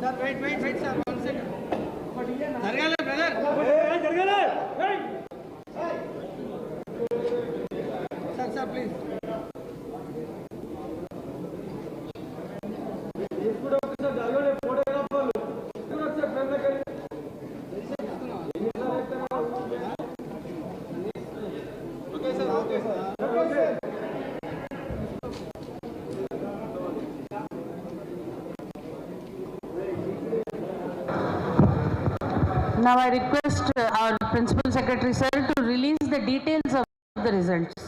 Sir wait sir 1 second జరగాలి brother జరగాలి sir please ఇప్పుడు ఒకసారి జరగాలి ఫోటోగ్రాఫర్లు ఇప్పుడు ఒకసారి ఫ్రెండ్ దగ్గర okay sir Now I request our Principal Secretary sir to release the details of the results.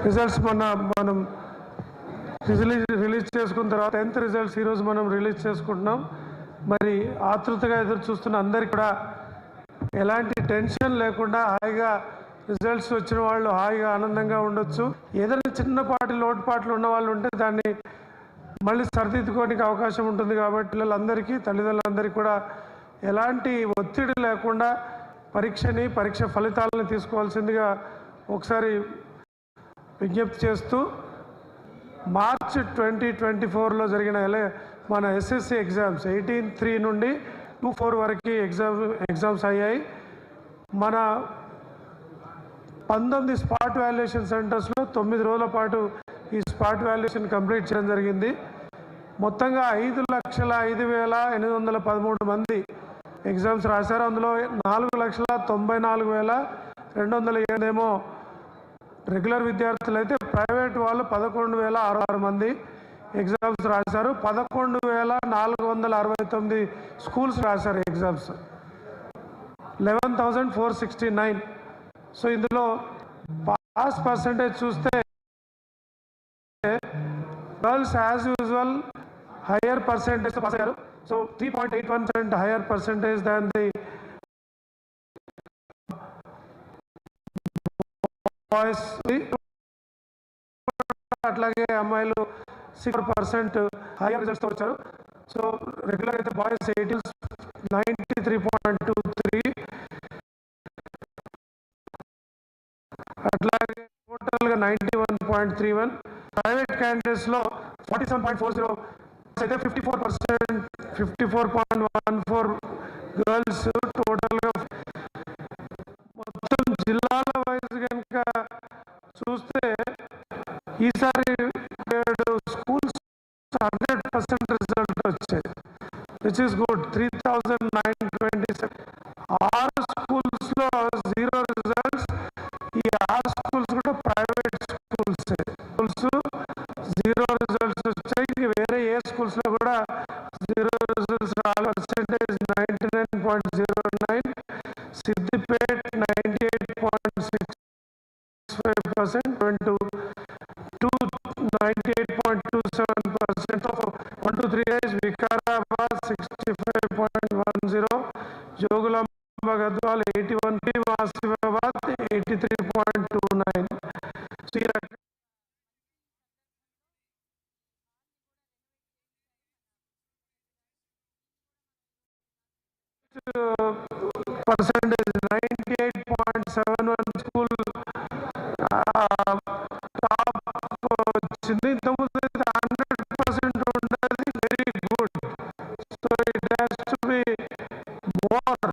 Results మనం రిలీజ్ చేసుకున్న తర్వాత 10th రిజల్ట్స్ ఈరోజు మనం రిలీజ్ చేసుకుంటున్నాం. మరి ఆతృతగా ఎదురు చూస్తున్న అందరికీ కూడా ఎలాంటి టెన్షన్ లేకుండా హాయిగా రిజల్ట్స్ వచ్చిన వాళ్ళు హాయిగా ఆనందంగా ఉండొచ్చు. ఏదైనా చిన్నపాటి లోటుపాట్లు ఉన్న వాళ్ళు ఉంటే దాన్ని మళ్ళీ సరిదిద్దుకోవడానికి అవకాశం ఉంటుంది. కాబట్టి పిల్లలందరికీ తల్లిదండ్రులందరికీ కూడా ఎలాంటి ఒత్తిడి లేకుండా పరీక్ష ఫలితాలను తీసుకోవాల్సిందిగా ఒకసారి విజ్ఞప్తి చేస్తూ, మార్చ్ 2024లో జరిగిన మన ఎస్ఎస్సి ఎగ్జామ్స్ 18/3 నుండి 2/4 వరకు ఎగ్జామ్స్ అయ్యాయి. మన 19 స్పాట్ వాల్యుయేషన్ సెంటర్స్లో 9 రోజుల పాటు ఈ స్పాట్ వాల్యుయేషన్ కంప్లీట్ చేయడం జరిగింది. మొత్తంగా 5,05,813 మంది ఎగ్జామ్స్ రాశారు. అందులో 4,94,208 ఏమో రెగ్యులర్ విద్యార్థులు అయితే, ప్రైవేట్ వాళ్ళు 11,066 మంది ఎగ్జామ్స్ రాశారు. 11,469 స్కూల్స్ రాశారు ఎగ్జామ్స్, 11,469. సో ఇందులో పాస్ పర్సంటేజ్ చూస్తే girls as usual higher percentage pass అయ్యారు. So 3.81% higher percentage than the boys. అట్లాగే అమ్మాయిలు 6% హైయర్ రిజల్ట్స్తో వచ్చారు. సో రెగ్యులర్ అయితే బాయ్స్ 93.23, అట్లాగే టోటల్గా 91.31. ప్రైవేట్ క్యాండిడేట్స్లో 47.40 అయితే 54.14 గర్ల్స్. టోటల్గా మొత్తం జిల్లాల వైజ్ కనుక చూస్తే ఈసారి 7 స్కూల్స్ 100% రిజల్ట్ వచ్చాయి, విచ్ ఈస్ గుడ్. 3,927. 6 స్కూల్స్లో 0 రిజల్ట్స్. ఈ 6 స్కూల్స్ కూడా ప్రైవేట్ స్కూల్స్ 0 రిజల్ట్స్ వచ్చాయి. వేరే ఏ స్కూల్స్లో కూడా 0 రిజల్ట్స్ రాలేదు. Percentage 99.09. Siddipet 98.65%, 98.27%. 1 to 3 days Vikarabad 65.10, Jogulamba Gadwal 81, Asifabad 83.29. Percentage 98.71 school top వచ్చింది. ఇంతకుముందు 100% ఉండేది. Very good. So it has to be more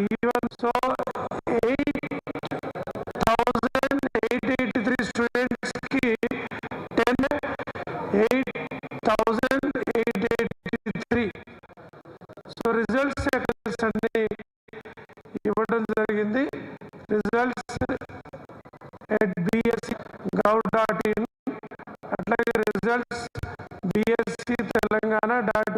even. So 8,883 స్టూడెంట్స్కి 8,883. సో రిజల్ట్స్ అన్ని ఇవ్వడం జరిగింది. రిజల్ట్స్ @bsc.gov.in, అట్లాగే రిజల్ట్స్ bsc.telangana.in